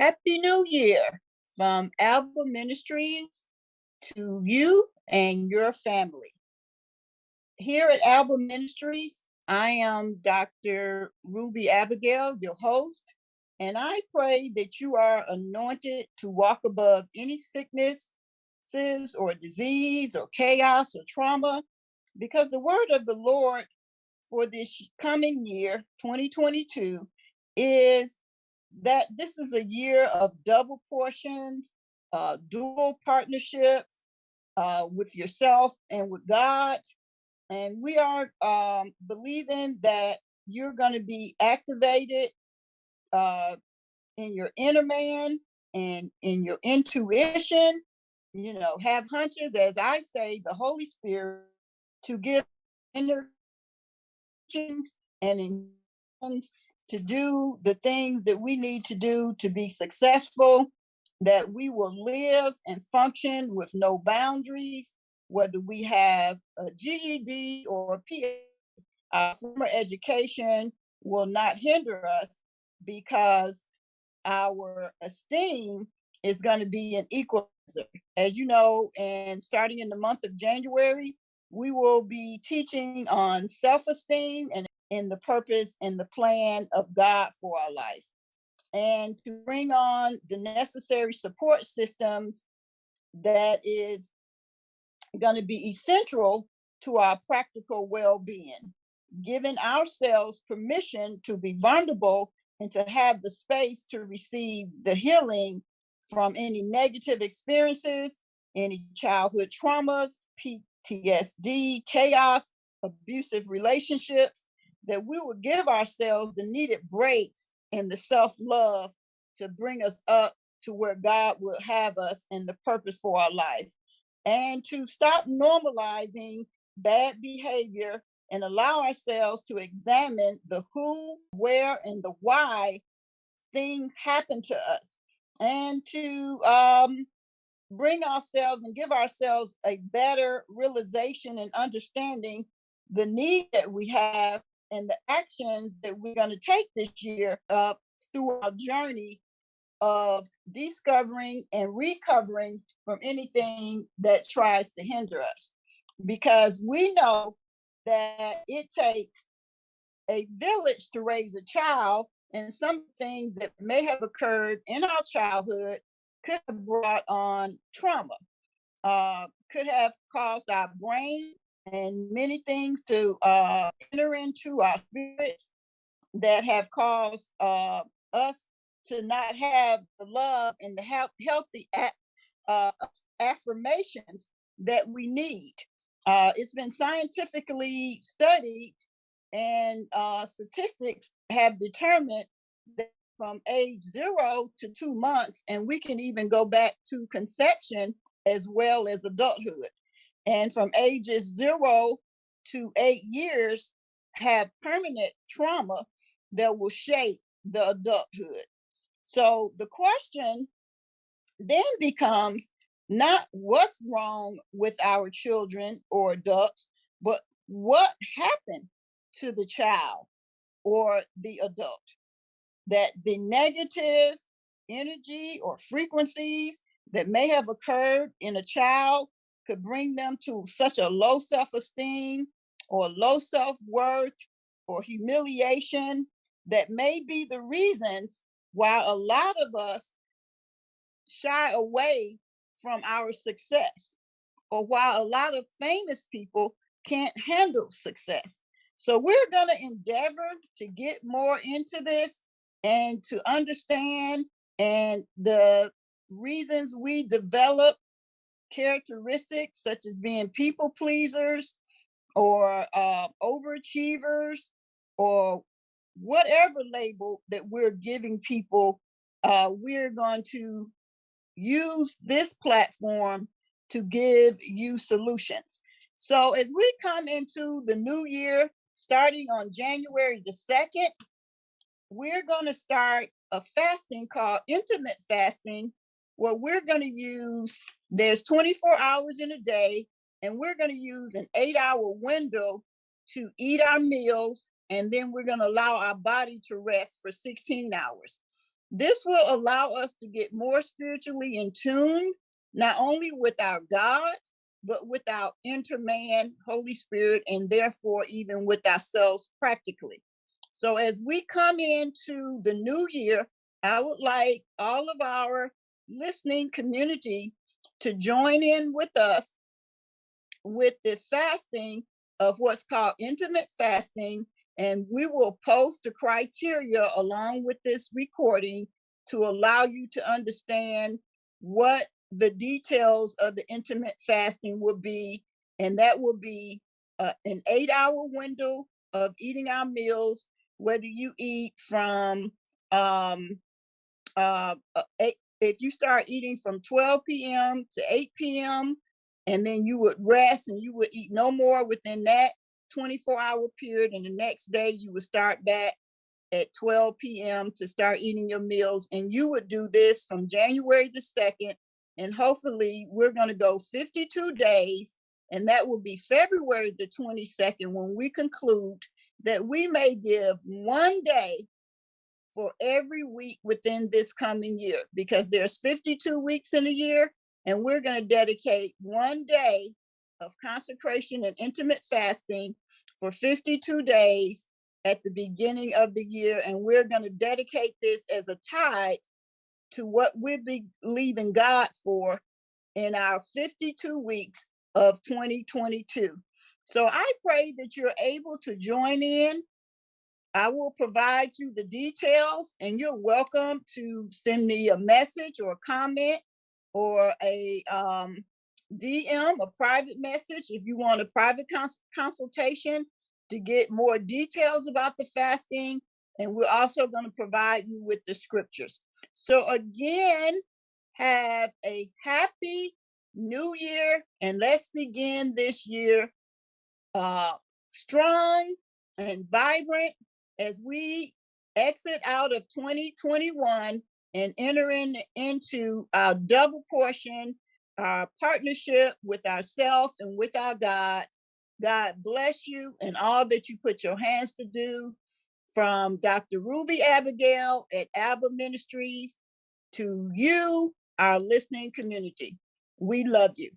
Happy New Year from ABBA Ministries to you and your family. Here at ABBA Ministries, I am Dr. Ruby Abigail, your host, and I pray that you are anointed to walk above any sicknesses or disease or chaos or trauma, because the word of the Lord for this coming year, 2022, is that this is a year of double portions, dual partnerships with yourself and with God. And we are believing that you're going to be activated uh, in your inner man and in your intuition. Have hunches, as I say, the Holy Spirit to give inner and intentions to do the things that we need to do to be successful, that we will live and function with no boundaries, whether we have a GED or a PhD. Our former education will not hinder us because our esteem is going to be an equalizer. As you know, and starting in the month of January, we will be teaching on self-esteem and in the purpose and the plan of God for our life, and to bring on the necessary support systems that is going to be essential to our practical well-being, giving ourselves permission to be vulnerable and to have the space to receive the healing from any negative experiences, any childhood traumas, PTSD, chaos, abusive relationships, that we will give ourselves the needed breaks and the self-love to bring us up to where God will have us in the purpose for our life, and to stop normalizing bad behavior and allow ourselves to examine the who, where, and the why things happen to us, and to bring ourselves and give ourselves a better realization and understanding the need that we have and the actions that we're going to take this year through our journey of discovering and recovering from anything that tries to hinder us. Because we know that it takes a village to raise a child, and some things that may have occurred in our childhood could have brought on trauma, could have caused our brain and many things to enter into our spirits that have caused us to not have the love and the healthy uh, affirmations that we need. It's been scientifically studied, and statistics have determined that from age 0 to 2 months, and we can even go back to conception as well as adulthood. And from ages 0 to 8 years, have permanent trauma that will shape the adulthood. So the question then becomes not what's wrong with our children or adults, but what happened to the child or the adult, that the negative energy or frequencies that may have occurred in a child could bring them to such a low self-esteem or low self-worth or humiliation that may be the reasons why a lot of us shy away from our success, or why a lot of famous people can't handle success. So we're going to endeavor to get more into this and to understand and the reasons we develop characteristics such as being people pleasers or overachievers or whatever label that we're giving people. We're going to use this platform to give you solutions. So as we come into the new year, starting on January the 2nd, we're going to start a fasting called intermittent fasting, where we're going to use, there's 24 hours in a day, and we're going to use an 8-hour window to eat our meals, and then we're going to allow our body to rest for 16 hours. This will allow us to get more spiritually in tune, not only with our God, but with our inner man, Holy Spirit, and therefore even with ourselves practically. So as we come into the new year, I would like all of our listening community to join in with us with the fasting of what's called intimate fasting. And we will post the criteria along with this recording to allow you to understand what the details of the intimate fasting will be. And that will be an 8-hour window of eating our meals, whether you eat from um, if you start eating from 12 p.m. to 8 p.m., and then you would rest and you would eat no more within that 24-hour period, and the next day you would start back at 12 p.m. to start eating your meals, and you would do this from January the 2nd, and hopefully we're going to go 52 days, and that will be February the 22nd when we conclude that we may give one day for every week within this coming year, because there's 52 weeks in a year, and we're going to dedicate one day of consecration and intimate fasting for 52 days at the beginning of the year, and we're going to dedicate this as a tithe to what we're believing God for in our 52 weeks of 2022. So I pray that you're able to join in. I will provide you the details, and you're welcome to send me a message or a comment or a DM, a private message, if you want a private consultation to get more details about the fasting. And we're also going to provide you with the scriptures. So again, have a happy new year, and let's begin this year uh, strong and vibrant as we exit out of 2021 and enter into our double portion, our partnership with ourselves and with our God. God bless you and all that you put your hands to do, from Dr. Ruby Abigail at ABBA Ministries to you, our listening community. We love you.